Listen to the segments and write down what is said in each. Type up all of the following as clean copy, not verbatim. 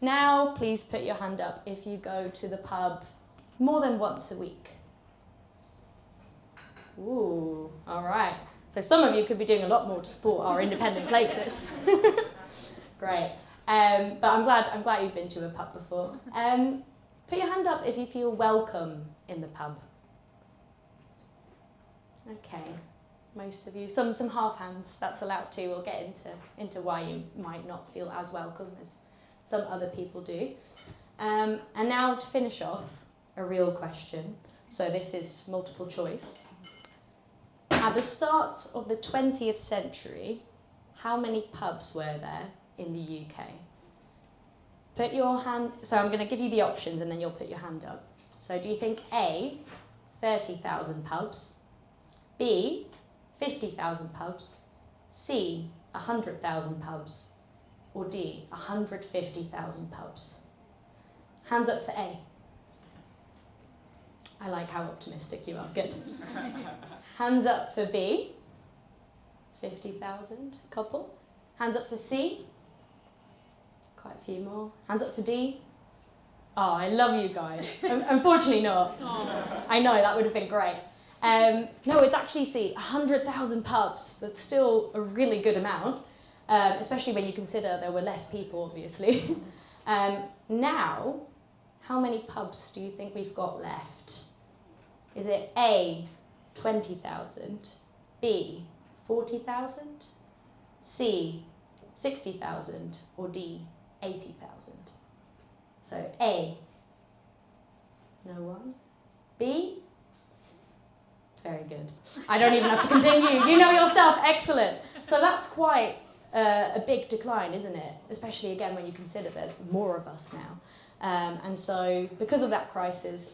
Now, please put your hand up if you go to the pub more than once a week. Ooh, all right. So some of you could be doing a lot more to support our independent places. Great. But I'm glad you've been to a pub before. Put your hand up if you feel welcome in the pub. Okay, most of you. Some half hands, that's allowed too. We'll get into why you might not feel as welcome as some other people do. And now to finish off, a real question. So this is multiple choice. At the start of the 20th century, how many pubs were there in the UK? Put your hand, so I'm going to give you the options and then you'll put your hand up. So do you think A, 30,000 pubs, B, 50,000 pubs, C, 100,000 pubs, or D, 150,000 pubs? Hands up for A. I like how optimistic you are, good. Hands up for B, 50,000, couple. Hands up for C, quite a few more. Hands up for D. Oh, I love you guys. Unfortunately not. Oh. I know, that would have been great. No, it's actually C, 100,000 pubs. That's still a really good amount, especially when you consider there were less people, obviously. Now, how many pubs do you think we've got left? Is it A, 20,000, B, 40,000, C, 60,000, or D, 80,000? So A, no one. B, very good. I don't even have to continue. You know your stuff, excellent. So that's quite a big decline, isn't it? Especially again when you consider there's more of us now. And so because of that crisis,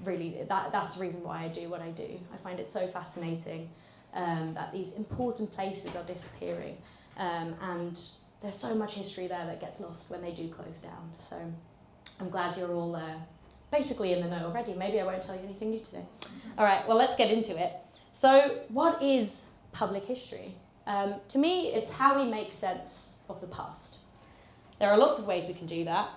really that's the reason why I do what I do. I find it so fascinating that these important places are disappearing, and there's so much history there that gets lost when they do close down. So I'm glad you're all basically in the know already. Maybe I won't tell you anything new today. All right, well, let's get into it. So what is public history? To me, it's how we make sense of the past. There are lots of ways we can do that.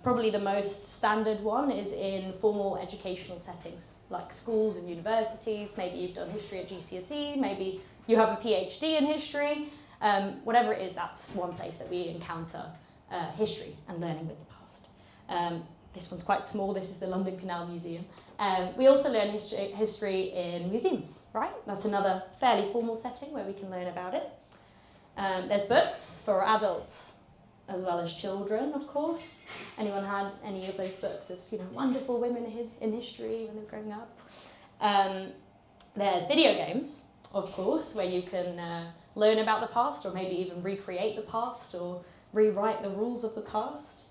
Probably the most standard one is in formal educational settings, like schools and universities. Maybe you've done history at GCSE, maybe you have a PhD in history. Whatever it is, that's one place that we encounter history and learning with the past. This one's quite small, this is the London Canal Museum. We also learn history in museums, right? That's another fairly formal setting where we can learn about it. There's books for adults as well as children, of course. Anyone had any of those books of, wonderful women in history when they were growing up? There's video games, of course, where you can learn about the past or maybe even recreate the past or rewrite the rules of the past.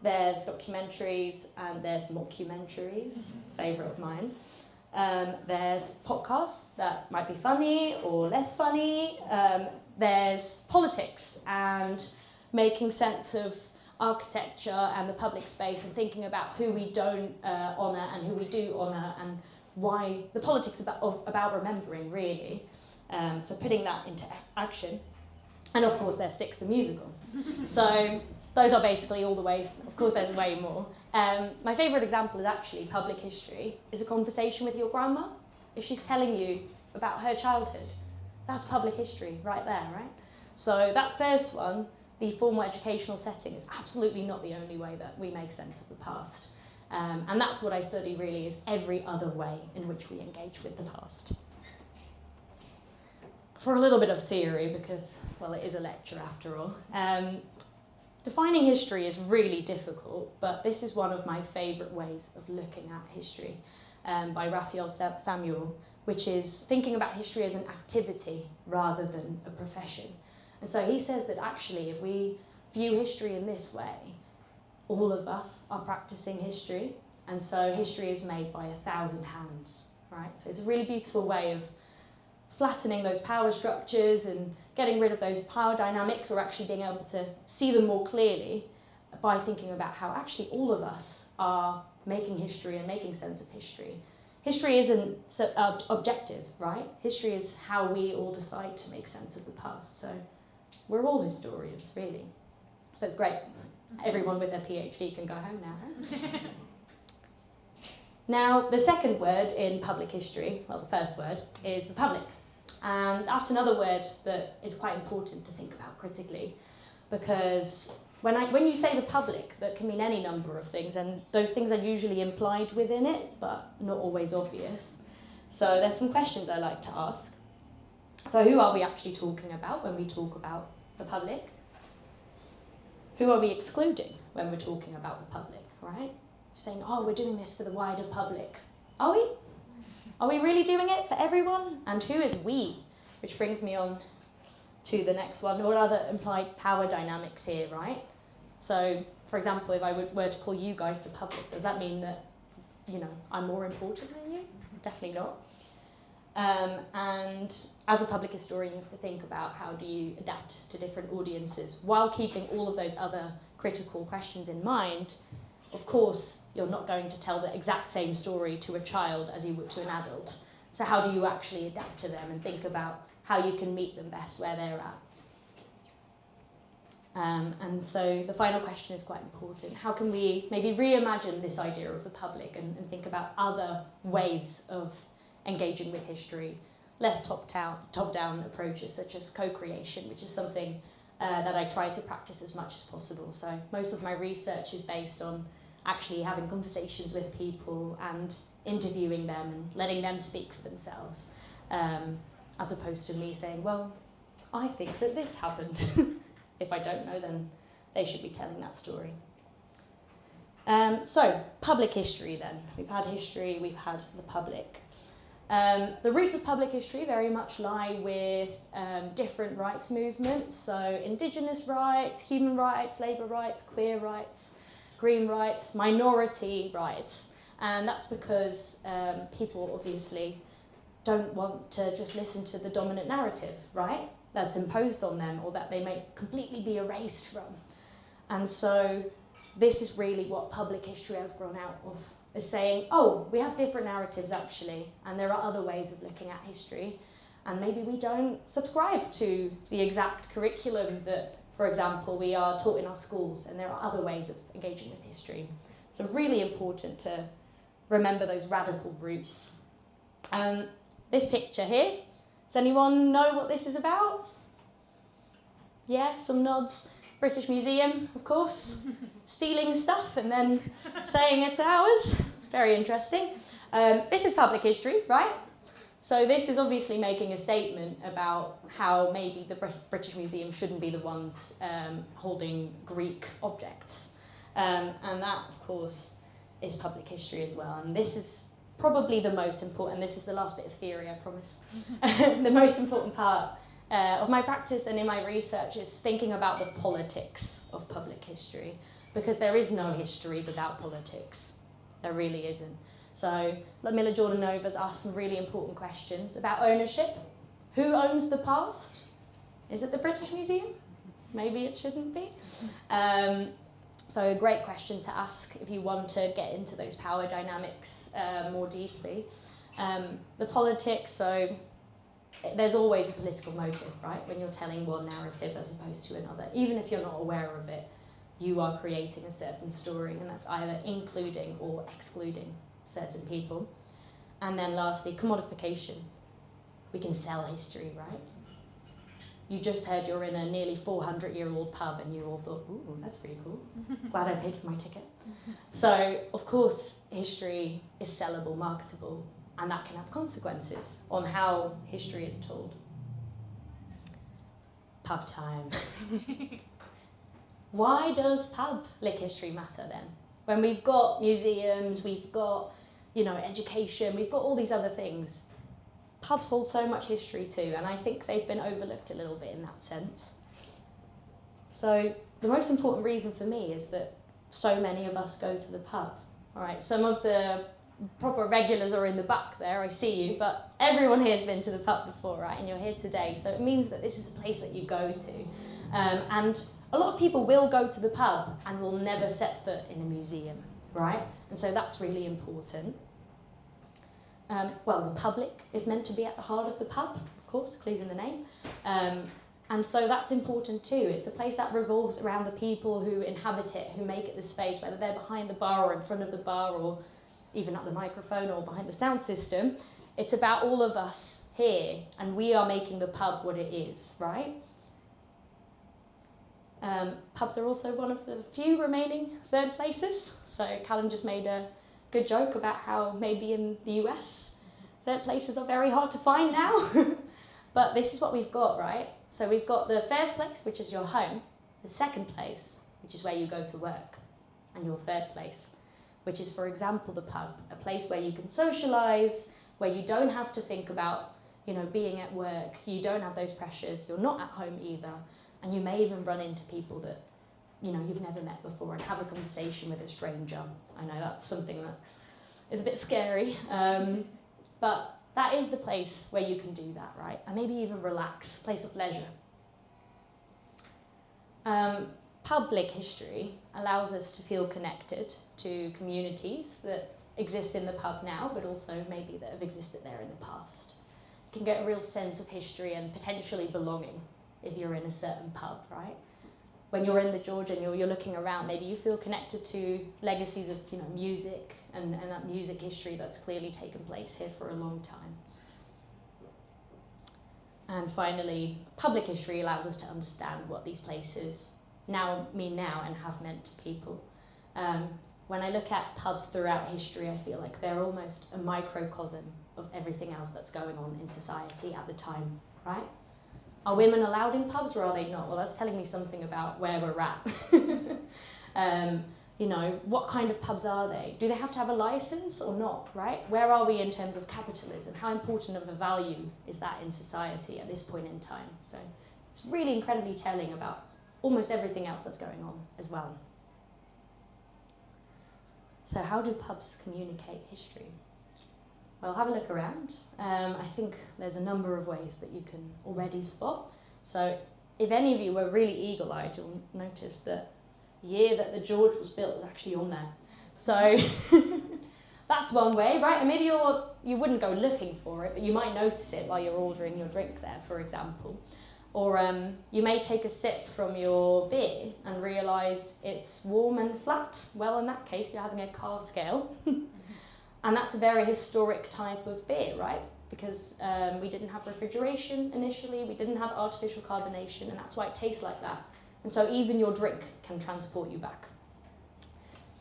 There's documentaries and there's mockumentaries, favourite of mine. There's podcasts that might be funny or less funny. There's politics and making sense of architecture and the public space and thinking about who we don't honour and who we do honour and why the politics about remembering, really. So putting that into action. And of course there's Six the Musical. So those are basically all the ways. Of course there's way more. My favourite example is actually public history, is a conversation with your grandma. If she's telling you about her childhood, that's public history right there, right? So that first one, the formal educational setting, is absolutely not the only way that we make sense of the past. And that's what I study really, is every other way in which we engage with the past. For a little bit of theory, because, well, it is a lecture after all. Defining history is really difficult, but this is one of my favourite ways of looking at history by Raphael Samuel, which is thinking about history as an activity rather than a profession. And so he says that actually if we view history in this way, all of us are practicing history, and so history is made by 1,000 hands, right? So it's a really beautiful way of flattening those power structures and getting rid of those power dynamics, or actually being able to see them more clearly by thinking about how actually all of us are making history and making sense of history. History isn't objective, right? History is how we all decide to make sense of the past. So we're all historians, really. So it's great. Everyone with their PhD can go home now. Huh? Now, the second word in public history, well, the first word, is the public. And that's another word that is quite important to think about critically, because when you say the public, that can mean any number of things, and those things are usually implied within it, but not always obvious. So there's some questions I like to ask. So who are we actually talking about when we talk about the public? Who are we excluding when we're talking about the public, right? Saying, oh, we're doing this for the wider public. Are we? Are we really doing it for everyone? And who is we? Which brings me on to the next one. What are the implied power dynamics here, right? So, for example, if I were to call you guys the public, does that mean that, I'm more important than you? Definitely not. And as a public historian, you have to think about how do you adapt to different audiences while keeping all of those other critical questions in mind. Of course, you're not going to tell the exact same story to a child as you would to an adult. So how do you actually adapt to them and think about how you can meet them best where they're at? And so the final question is quite important. How can we maybe reimagine this idea of the public and think about other ways of engaging with history, less top-down approaches such as co-creation, which is something that I try to practice as much as possible. So most of my research is based on actually having conversations with people and interviewing them and letting them speak for themselves, as opposed to me saying, well, I think that this happened. If I don't know, then they should be telling that story. So, public history then. We've had history, we've had the public. The roots of public history very much lie with different rights movements, so indigenous rights, human rights, labour rights, queer rights, green rights, minority rights. And that's because people obviously don't want to just listen to the dominant narrative, right? That's imposed on them or that they may completely be erased from. And so this is really what public history has grown out of, is saying, oh, we have different narratives actually, and there are other ways of looking at history, and maybe we don't subscribe to the exact curriculum that, for example, we are taught in our schools, and there are other ways of engaging with history. So really important to remember those radical roots. This picture here, does anyone know what this is about? Yeah, some nods. British Museum, of course, stealing stuff and then saying it's ours. Very interesting. This is public history, right? So this is obviously making a statement about how maybe the British Museum shouldn't be the ones holding Greek objects. And that, of course, is public history as well. And this is probably the most important, this is the last bit of theory, I promise. The most important part of my practice and in my research is thinking about the politics of public history, because there is no history without politics. There really isn't. So Ludmilla Jordanova's asked some really important questions about ownership. Who owns the past? Is it the British Museum? Maybe it shouldn't be. So a great question to ask if you want to get into those power dynamics more deeply. The politics, so there's always a political motive, right? When you're telling one narrative as opposed to another. Even if you're not aware of it, you are creating a certain story, and that's either including or excluding certain people. And then lastly, commodification. We can sell history, right? You just heard you're in a nearly 400-year-old pub and you all thought, ooh, that's pretty cool. Glad I paid for my ticket. So, of course, history is sellable, marketable, and that can have consequences on how history is told. Pub time. Why does public history matter then? When we've got museums, we've got, education, we've got all these other things. Pubs hold so much history too, and I think they've been overlooked a little bit in that sense. So the most important reason for me is that so many of us go to the pub. All right, some of the proper regulars are in the back there, I see you, but everyone here has been to the pub before, right? And you're here today, so it means that this is a place that you go to. And a lot of people will go to the pub and will never set foot in a museum, right? And so that's really important. Well, the public is meant to be at the heart of the pub, of course, clues in the name. And so that's important too. It's a place that revolves around the people who inhabit it, who make it the space, whether they're behind the bar or in front of the bar or even at the microphone or behind the sound system. It's about all of us here, and we are making the pub what it is, right? Pubs are also one of the few remaining third places. So Callum just made a good joke about how maybe in the US, third places are very hard to find now. But this is what we've got, right? So we've got the first place, which is your home, the second place, which is where you go to work, and your third place, which is, for example, the pub, a place where you can socialise, where you don't have to think about, being at work, you don't have those pressures, you're not at home either, and you may even run into people that, you've never met before and have a conversation with a stranger. I know that's something that is a bit scary, but that is the place where you can do that, right? And maybe even relax, place of leisure. Public history allows us to feel connected to communities that exist in the pub now, but also maybe that have existed there in the past. You can get a real sense of history and potentially belonging if you're in a certain pub, right? When you're in the George and you're looking around, maybe you feel connected to legacies of music and that music history that's clearly taken place here for a long time. And finally, public history allows us to understand what these places mean now and have meant to people. When I look at pubs throughout history, I feel like they're almost a microcosm of everything else that's going on in society at the time, right? Are women allowed in pubs or are they not? Well, that's telling me something about where we're at. What kind of pubs are they? Do they have to have a license or not, right? Where are we in terms of capitalism? How important of a value is that in society at this point in time? So it's really incredibly telling about almost everything else that's going on as well. So how do pubs communicate history? Well, have a look around. I think there's a number of ways that you can already spot. So if any of you were really eagle-eyed, you'll notice that the year that the George was built was actually on there. So that's one way, right? And maybe you wouldn't go looking for it, but you might notice it while you're ordering your drink there, for example. Or you may take a sip from your beer and realise it's warm and flat. Well, in that case, you're having a cask ale. And that's a very historic type of beer, right? Because we didn't have refrigeration initially, we didn't have artificial carbonation, and that's why it tastes like that. And so even your drink can transport you back.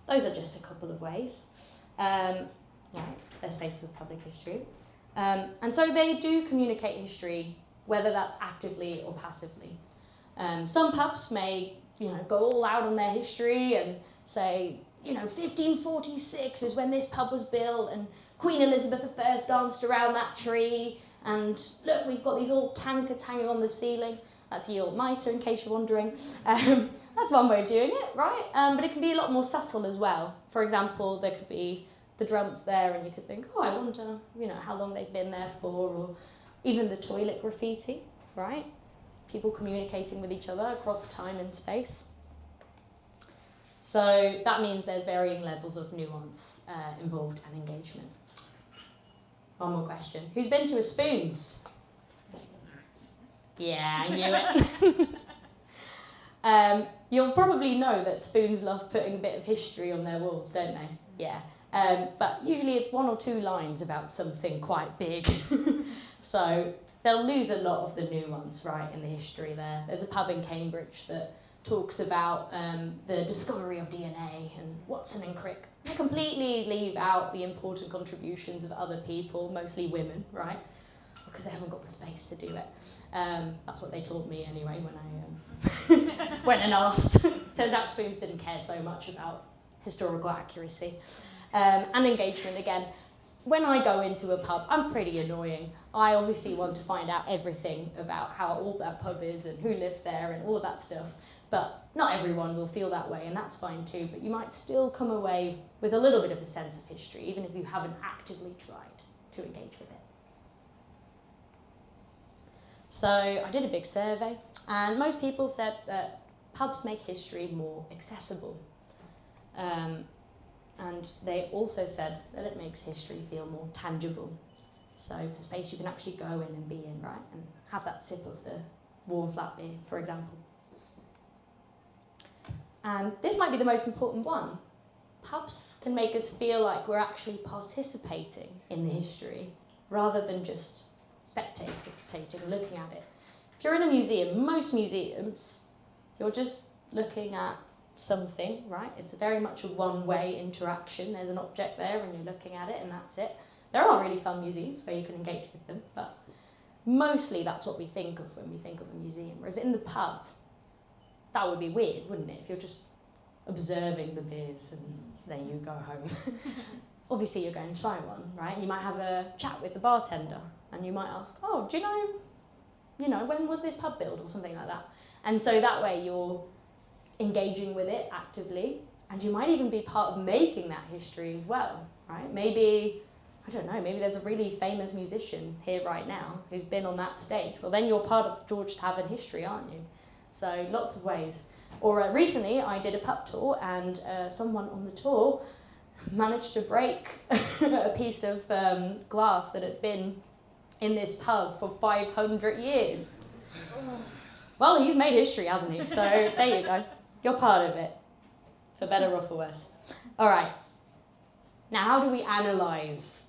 Those are just a couple of ways. They're spaces of public history. And so they do communicate history, whether that's actively or passively. Some pubs may, go all out on their history and say, 1546 is when this pub was built and Queen Elizabeth I danced around that tree, and look, we've got these old tankards hanging on the ceiling. That's ye old mitre, in case you're wondering. That's one way of doing it, right? But it can be a lot more subtle as well. For example, there could be the drums there and you could think, I wonder, how long they've been there for, or even the toilet graffiti, right? People communicating with each other across time and space. So that means there's varying levels of nuance involved and engagement. One more question. Who's been to a Spoons? Yeah, I knew it. You'll probably know that Spoons love putting a bit of history on their walls, don't they? Yeah. But usually it's one or two lines about something quite big. So they'll lose a lot of the nuance, right, in the history there. There's a pub in Cambridge that talks about the discovery of DNA and Watson and Crick. They completely leave out the important contributions of other people, mostly women, right? Because they haven't got the space to do it. That's what they taught me anyway when I went and asked. Turns out Spoons didn't care so much about historical accuracy. And engagement, again. When I go into a pub, I'm pretty annoying. I obviously want to find out everything about how old that pub is and who lived there and all of that stuff. But not everyone will feel that way, and that's fine too. But you might still come away with a little bit of a sense of history, even if you haven't actively tried to engage with it. So I did a big survey, and most people said that pubs make history more accessible. And they also said that it makes history feel more tangible. So it's a space you can actually go in and be in, right? And have that sip of the warm flat beer, for example. And this might be the most important one. Pubs can make us feel like we're actually participating in the history rather than just spectating, looking at it. If you're in a museum, most museums, you're just looking at something, right? It's very much a one-way interaction. There's an object there and you're looking at it and that's it. There are really fun museums where you can engage with them, but mostly that's what we think of when we think of a museum. Whereas in the pub, that would be weird, wouldn't it? If you're just observing the beers and then you go home. Obviously you're going to try one, right? And you might have a chat with the bartender and you might ask, oh, do you know, when was this pub built or something like that? And so that way you're engaging with it actively and you might even be part of making that history as well, right? Maybe, I don't know, maybe there's a really famous musician here right now who's been on that stage. Well, then you're part of George Tavern history, aren't you? So lots of ways. Or recently I did a pub tour and someone on the tour managed to break a piece of glass that had been in this pub for 500 years. Well, he's made history, hasn't he? So there you go. You're part of it, for better or for worse. All right. Now, how do we analyse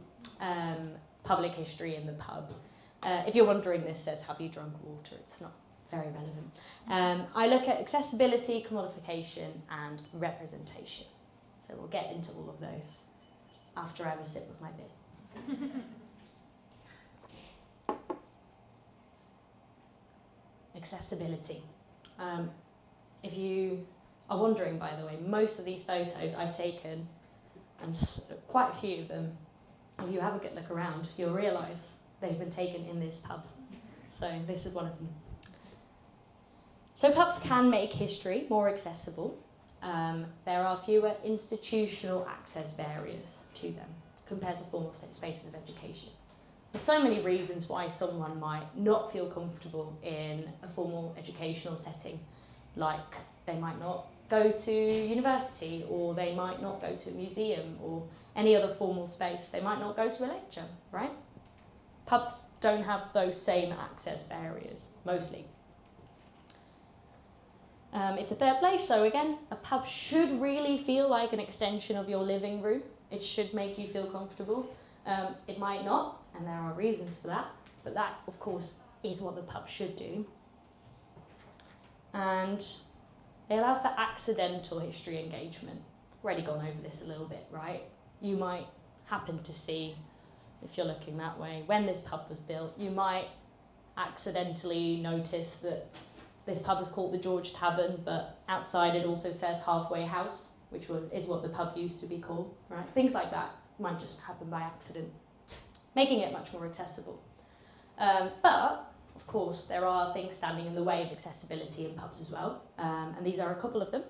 public history in the pub? If you're wondering, this says, have you drunk water? It's not very relevant. I look at accessibility, commodification, and representation. So we'll get into all of those after I have a sip of my beer. Accessibility. If you are wondering, by the way, most of these photos I've taken, and quite a few of them, if you have a good look around, you'll realise they've been taken in this pub. So this is one of them. So pubs can make history more accessible. There are fewer institutional access barriers to them compared to formal spaces of education. There's so many reasons why someone might not feel comfortable in a formal educational setting, like they might not go to university, or they might not go to a museum or any other formal space. They might not go to a lecture, right? Pubs don't have those same access barriers, mostly. It's a third place, so again, a pub should really feel like an extension of your living room. It should make you feel comfortable. It might not, and there are reasons for that, but that, of course, is what the pub should do. And they allow for accidental history engagement. We've already gone over this a little bit, right? You might happen to see, if you're looking that way, when this pub was built, you might accidentally notice that this pub is called the George Tavern, but outside it also says Halfway House, which is what the pub used to be called, right? Things like that might just happen by accident, making it much more accessible. But, of course, there are things standing in the way of accessibility in pubs as well, and these are a couple of them.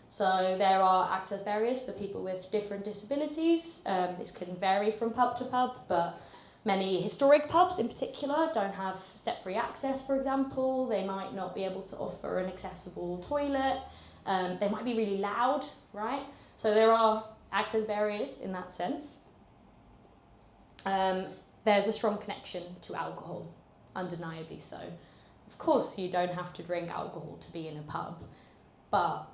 So there are access barriers for people with different disabilities. This can vary from pub to pub, but many historic pubs in particular don't have step-free access, for example. They might not be able to offer an accessible toilet. They might be really loud, right? So there are access barriers in that sense. There's a strong connection to alcohol, undeniably so. Of course, you don't have to drink alcohol to be in a pub, but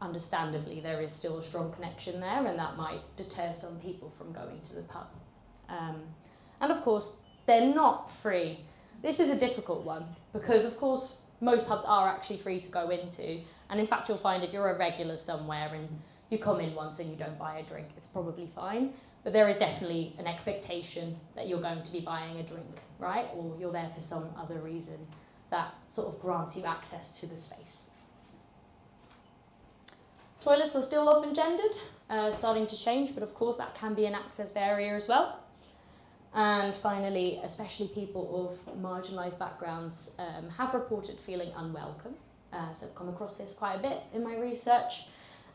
understandably there is still a strong connection there, and that might deter some people from going to the pub. And of course, they're not free. This is a difficult one because, of course, most pubs are actually free to go into, and in fact you'll find if you're a regular somewhere and you come in once and you don't buy a drink, it's probably fine. But there is definitely an expectation that you're going to be buying a drink, right? Or you're there for some other reason that sort of grants you access to the space. Toilets are still often gendered, starting to change, but of course that can be an access barrier as well. And finally, especially people of marginalised backgrounds have reported feeling unwelcome. So I've come across this quite a bit in my research.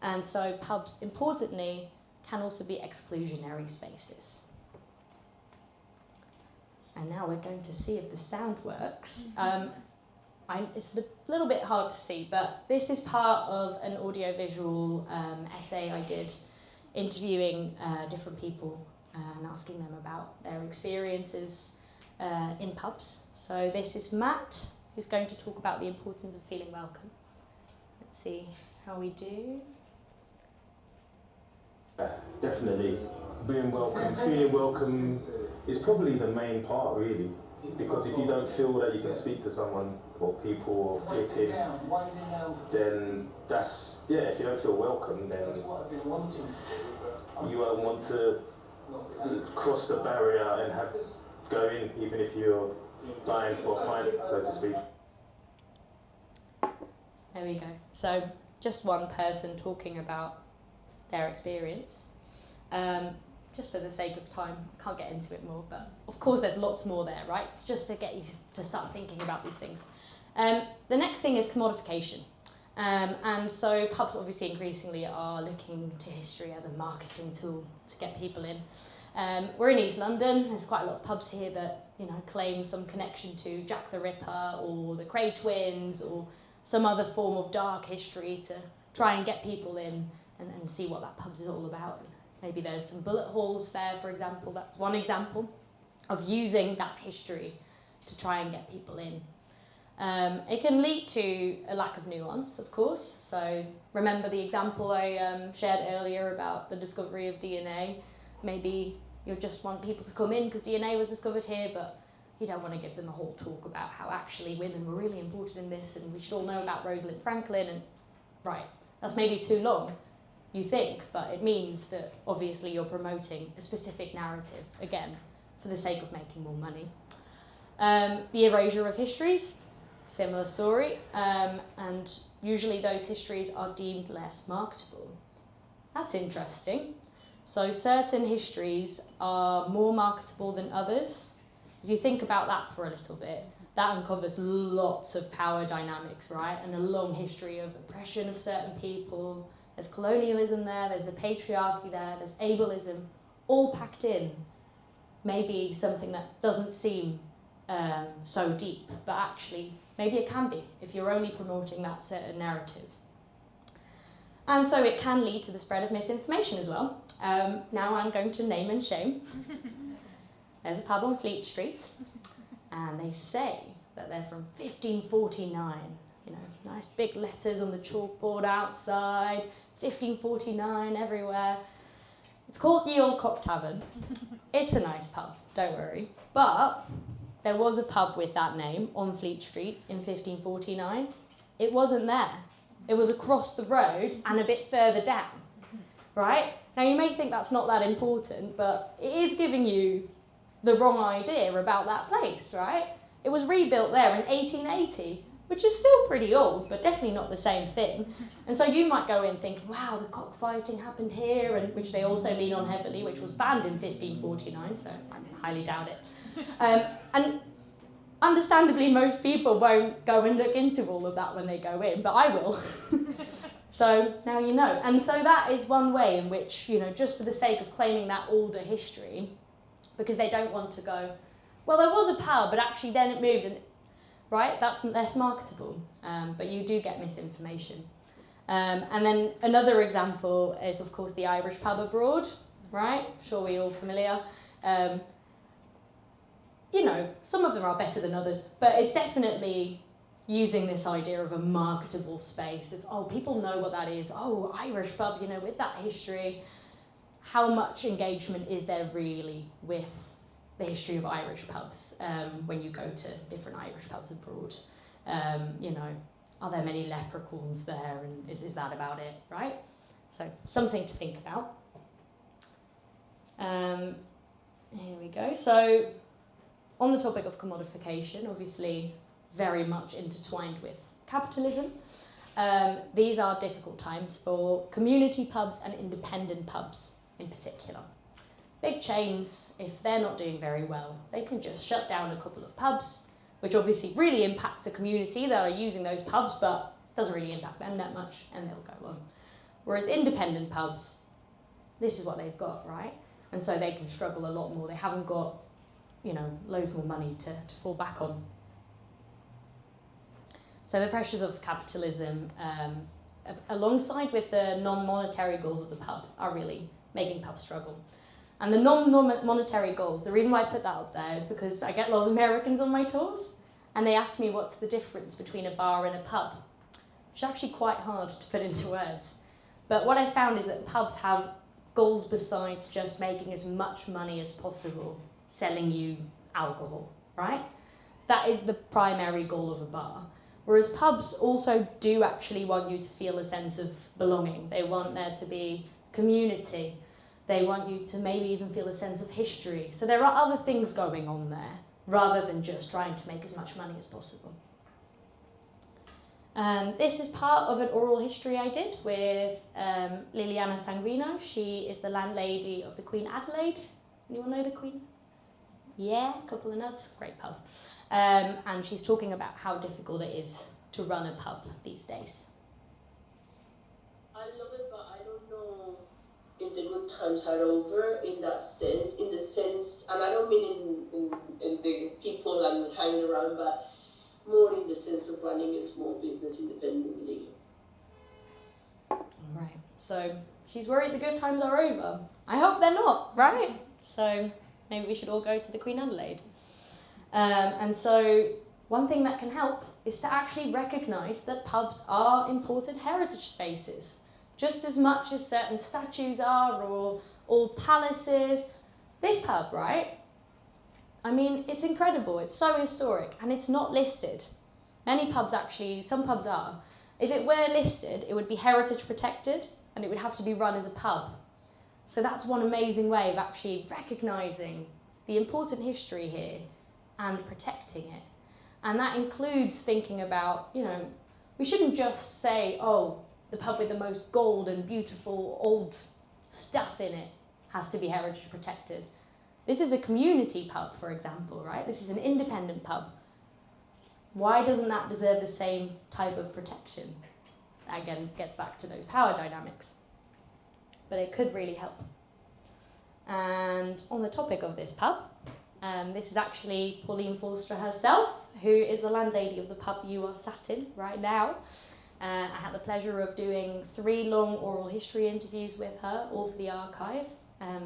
And so pubs, importantly, can also be exclusionary spaces. And now we're going to see if the sound works. It's a little bit hard to see, but this is part of an audiovisual essay I did interviewing different people and asking them about their experiences in pubs. So this is Matt, who's going to talk about the importance of feeling welcome. Let's see how we do. Definitely. Being welcome, feeling welcome is probably the main part, really. Because if you don't feel that you can speak to someone or people or fit in, then that's, if you don't feel welcome, then you won't want to cross the barrier and go in, even if you're dying for a pint, so to speak. There we go. So just one person talking about their experience. Just for the sake of time, I can't get into it more, but of course there's lots more there, right? It's just to get you to start thinking about these things. The next thing is commodification. And so pubs obviously increasingly are looking to history as a marketing tool to get people in. We're in East London. There's quite a lot of pubs here that, claim some connection to Jack the Ripper or the Cray Twins or some other form of dark history to try and get people in and see what that pub's all about. Maybe there's some bullet halls there, for example. That's one example of using that history to try and get people in. It can lead to a lack of nuance, of course. So remember the example I shared earlier about the discovery of DNA. Maybe you just want people to come in because DNA was discovered here, but you don't want to give them a whole talk about how actually women were really important in this and we should all know about Rosalind Franklin. And right, that's maybe too long, you think, but it means that obviously you're promoting a specific narrative, again, for the sake of making more money. The erasure of histories, similar story, and usually those histories are deemed less marketable. That's interesting. So certain histories are more marketable than others. If you think about that for a little bit, that uncovers lots of power dynamics, right? And a long history of oppression of certain people. There's colonialism there, there's the patriarchy there, there's ableism, all packed in. Maybe something that doesn't seem so deep, but actually maybe it can be if you're only promoting that certain narrative. And so it can lead to the spread of misinformation as well. Now I'm going to name and shame. There's a pub on Fleet Street, and they say that they're from 1549. Nice big letters on the chalkboard outside, 1549 everywhere. It's called Ye Old Cock Tavern. It's a nice pub, don't worry. But there was a pub with that name on Fleet Street in 1549. It wasn't there. It was across the road and a bit further down, right? Now you may think that's not that important, but it is giving you the wrong idea about that place, right? It was rebuilt there in 1880, which is still pretty old, but definitely not the same thing. And so you might go in thinking, wow, the cockfighting happened here, and which they also lean on heavily, which was banned in 1549, so I highly doubt it. And understandably, most people won't go and look into all of that when they go in, but I will. So now you know. And so that is one way in which, just for the sake of claiming that older history, because they don't want to go, well, there was a pub, but actually then it moved, and right, that's less marketable, but you do get misinformation. And then another example is, of course, the Irish pub abroad, right? Sure, we're all familiar. Some of them are better than others, but it's definitely using this idea of a marketable space of, people know what that is. Oh, Irish pub, with that history. How much engagement is there really with the history of Irish pubs when you go to different Irish pubs abroad? Are there many leprechauns there, and is that about it, right? So something to think about. Here we go. So on the topic of commodification, obviously very much intertwined with capitalism. These are difficult times for community pubs and independent pubs in particular. Big chains, if they're not doing very well, they can just shut down a couple of pubs, which obviously really impacts the community that are using those pubs, but doesn't really impact them that much, and they'll go on. Whereas independent pubs, this is what they've got, right? And so they can struggle a lot more. They haven't got, loads more money to fall back on. So the pressures of capitalism, alongside with the non-monetary goals of the pub, are really making pubs struggle. And the non-monetary goals, the reason why I put that up there is because I get a lot of Americans on my tours, and they asked me what's the difference between a bar and a pub, which is actually quite hard to put into words. But what I found is that pubs have goals besides just making as much money as possible selling you alcohol, right? That is the primary goal of a bar. Whereas pubs also do actually want you to feel a sense of belonging. They want there to be community. They want you to maybe even feel a sense of history. So there are other things going on there rather than just trying to make as much money as possible. This is part of an oral history I did with Liliana Sanguino. She is the landlady of the Queen Adelaide. Anyone know the Queen? Yeah, a couple of nods. Great pub. And she's talking about how difficult it is to run a pub these days. I love it, but I don't know if the good times are over in that sense, and I don't mean in the people I'm hanging around, but more in the sense of running a small business independently. All right, so she's worried the good times are over. I hope they're not, right? So maybe we should all go to the Queen Adelaide. And so one thing that can help is to actually recognise that pubs are important heritage spaces, just as much as certain statues are or palaces. This pub, right? I mean, it's incredible. It's so historic and it's not listed. Many pubs actually, some pubs are. If it were listed, it would be heritage protected and it would have to be run as a pub. So that's one amazing way of actually recognising the important history here and protecting it. And that includes thinking about, we shouldn't just say, oh, the pub with the most gold and beautiful old stuff in it has to be heritage protected. This is a community pub, for example, right? This is an independent pub. Why doesn't that deserve the same type of protection? Again, gets back to those power dynamics. But it could really help. And on the topic of this pub, this is actually Pauline Forster herself, who is the landlady of the pub you are sat in right now. I had the pleasure of doing 3 long oral history interviews with her, all for the archive,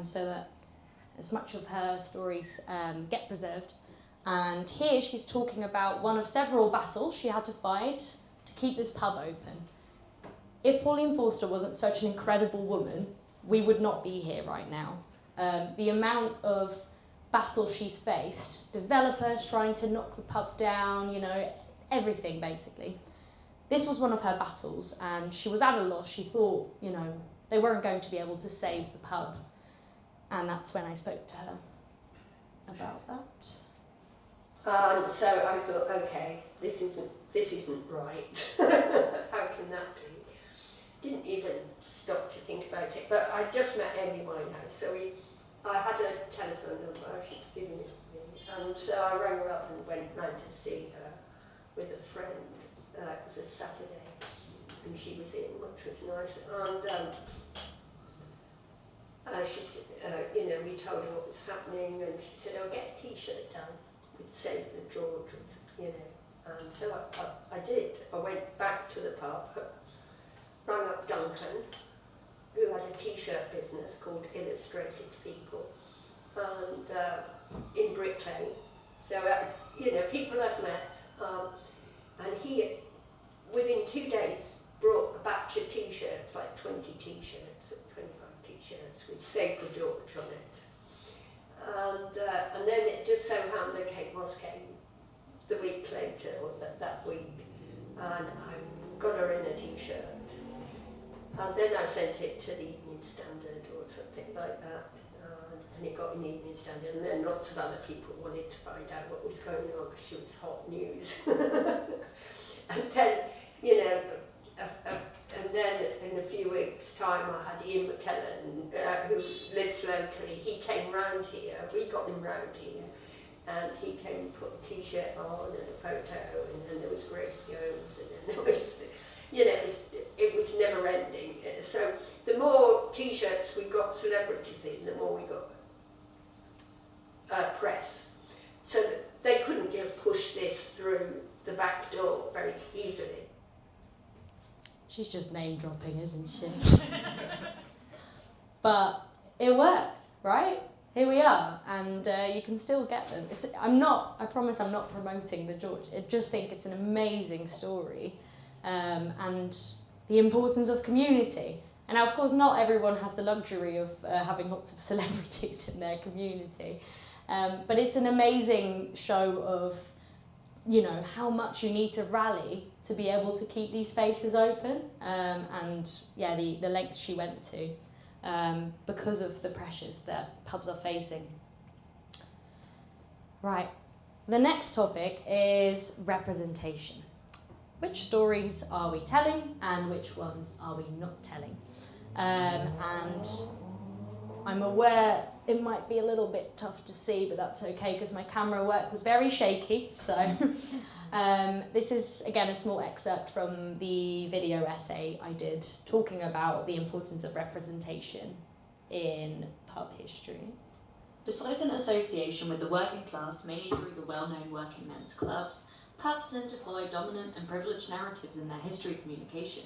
so that as much of her stories get preserved. And here she's talking about one of several battles she had to fight to keep this pub open. If Pauline Forster wasn't such an incredible woman, we would not be here right now. The amount of battle she's faced, developers trying to knock the pub down, everything basically. This was one of her battles and she was at a loss. She thought, they weren't going to be able to save the pub. And that's when I spoke to her about that. And so I thought, okay, this isn't right. How can that be? Didn't even stop to think about it. But I just met Amy Winehouse, so I had a telephone number, she'd given it to me. And so I rang her up and went round to see her with a friend. It was a Saturday, and she was in, which was nice. And she said, we told her what was happening, and she said, "I'll get a T-shirt done with Save the George," And so I did. I went back to the pub, rang up Duncan, who had a T-shirt business called Illustrated People, and in Brick Lane. So people I've met, and he, within 2 days, brought a batch of T-shirts, like 20 T-shirts, 25 T-shirts with Save the George on it. And then it just so happened that Kate Moss came the week later, or that week, and I got her in a T-shirt. And then I sent it to the Evening Standard or something like that, and it got in the Evening Standard, and then lots of other people wanted to find out what was going on because she was hot news. And then, and then in a few weeks' time I had Ian McKellen, who lives locally. He came round here, we got him round here, and he came and put a T-shirt on and a photo, and then there was Grace Jones, and then there was, it was never ending. So the more T-shirts we got celebrities in, the more we got press. So that they couldn't just push this through the back door very easily. She's just name dropping, isn't she? But it worked, right? here we are, and you can still get them. I promise I'm not promoting the George. I just think it's an amazing story, and the importance of community. And now, of course, not everyone has the luxury of having lots of celebrities in their community, but it's an amazing show of, you know, how much you need to rally to be able to keep these spaces open, and yeah, the lengths she went to. Because of the pressures that pubs are facing. Right, the next topic is representation. Which stories are we telling and which ones are we not telling? And I'm aware it might be a little bit tough to see, but that's okay because my camera work was very shaky, so this is again a small excerpt from the video essay I did talking about the importance of representation in pub history. Besides an association with the working class, mainly through the well-known working men's clubs, pubs tend to follow dominant and privileged narratives in their history communication.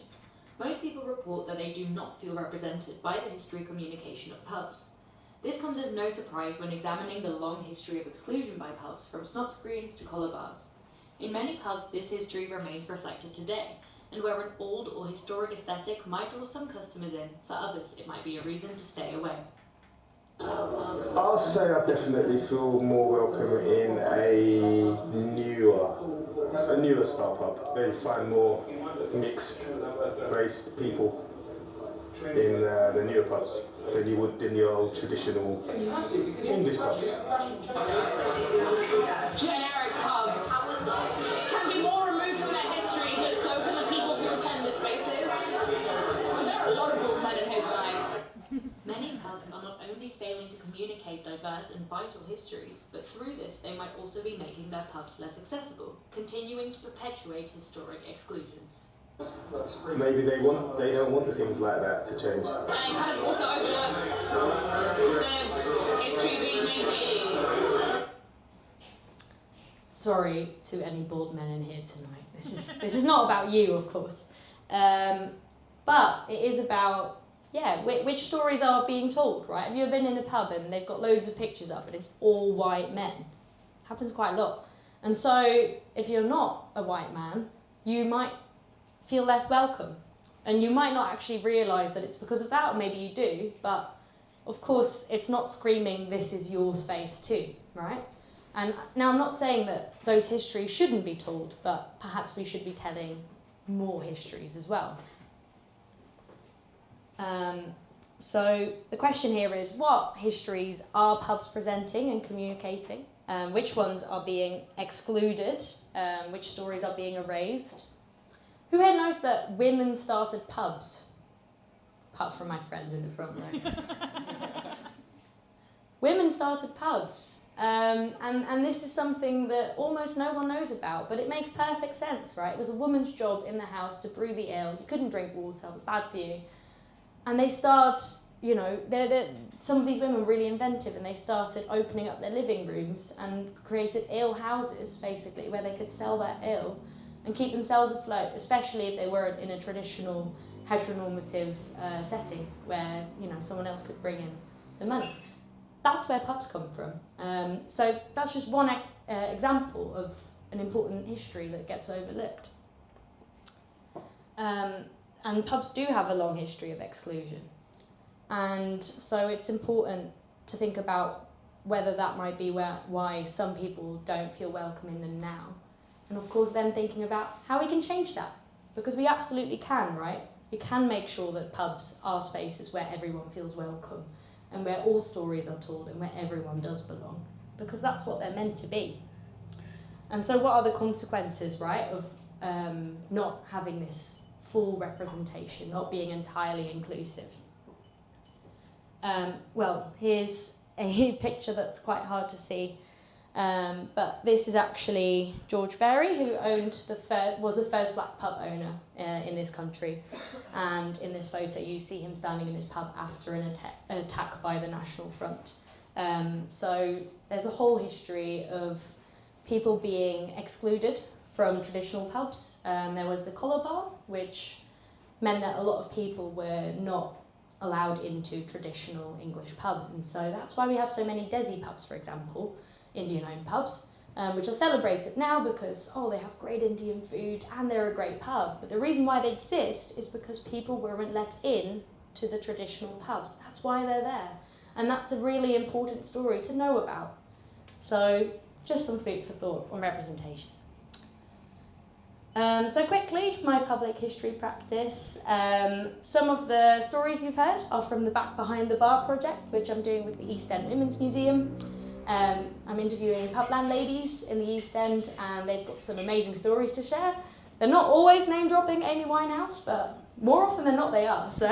Most people report that they do not feel represented by the history communication of pubs. This comes as no surprise when examining the long history of exclusion by pubs, from snob screens to collar bars. In many pubs, this history remains reflected today, and where an old or historic aesthetic might draw some customers in, for others it might be a reason to stay away. I'll say I definitely feel more welcome in a newer style pub. They find more mixed race people in the newer pubs than you would in the old traditional English pubs. Generic pubs can be more removed from their history, but so can the people who attend the spaces. Well, there are a lot of bald men in here tonight. Many pubs are not only failing to communicate diverse and vital histories, but through this they might also be making their pubs less accessible, continuing to perpetuate historic exclusions. Maybe they don't want the things like that to change. And it kind of also overlooks the history being made daily. Sorry to any bald men in here tonight. This is not about you, of course, but it is about which stories are being told, right? Have you ever been in a pub and they've got loads of pictures up and it's all white men? Happens quite a lot. And so if you're not a white man, you might feel less welcome, and you might not actually realise that it's because of that, or maybe you do, but of course it's not screaming this is your space too, right? And now I'm not saying that those histories shouldn't be told, but perhaps we should be telling more histories as well. So the question here is, what histories are pubs presenting and communicating? Which ones are being excluded? Which stories are being erased? Who here knows that women started pubs? Apart from my friends in the front row. Women started pubs. And this is something that almost no one knows about, but it makes perfect sense, right? It was a woman's job in the house to brew the ale. You couldn't drink water, it was bad for you. And they start, you know, some of these women were really inventive, and they started opening up their living rooms and created ale houses, basically, where they could sell their ale and keep themselves afloat, especially if they weren't in a traditional heteronormative setting where, you know, someone else could bring in the money. That's where pubs come from. So that's just one example of an important history that gets overlooked. And pubs do have a long history of exclusion. And so it's important to think about whether that might be why some people don't feel welcome in them now. And of course then thinking about how we can change that. Because we absolutely can, right? We can make sure that pubs are spaces where everyone feels welcome, and where all stories are told, and where everyone does belong. Because that's what they're meant to be. And so what are the consequences, right, of not having this full representation, not being entirely inclusive? Well, here's a picture that's quite hard to see, but this is actually George Berry, who was the first black pub owner in this country. And in this photo you see him standing in his pub after an attack by the National Front. So there's a whole history of people being excluded from traditional pubs. There was the collar bar, which meant that a lot of people were not allowed into traditional English pubs. And so that's why we have so many Desi pubs, for example, Indian-owned pubs, which are celebrated now because, oh, they have great Indian food and they're a great pub. But the reason why they exist is because people weren't let in to the traditional pubs. That's why they're there. And that's a really important story to know about. So just some food for thought on representation. So quickly, my public history practice. Some of the stories you've heard are from the Back Behind the Bar project, which I'm doing with the East End Women's Museum. I'm interviewing pub landladies in the East End, and they've got some amazing stories to share. They're not always name-dropping Amy Winehouse, but more often than not they are, so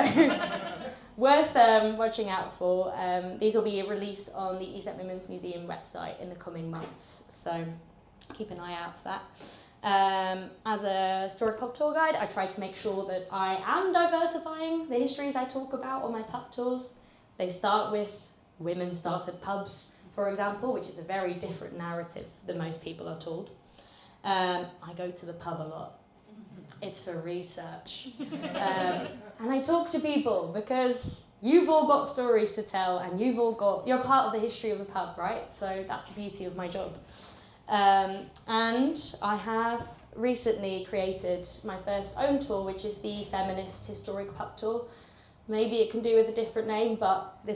worth watching out for. These will be released on the East End Women's Museum website in the coming months, so keep an eye out for that. As a historic pub tour guide, I try to make sure that I am diversifying the histories I talk about on my pub tours. They start with women started pubs, for example, which is a very different narrative than most people are told. I go to the pub a lot. It's for research. And I talk to people because you've all got stories to tell and you're part of the history of the pub, right? So that's the beauty of my job. And I have recently created my first own tour, which is the Feminist Historic Pub Tour. Maybe it can do with a different name, but this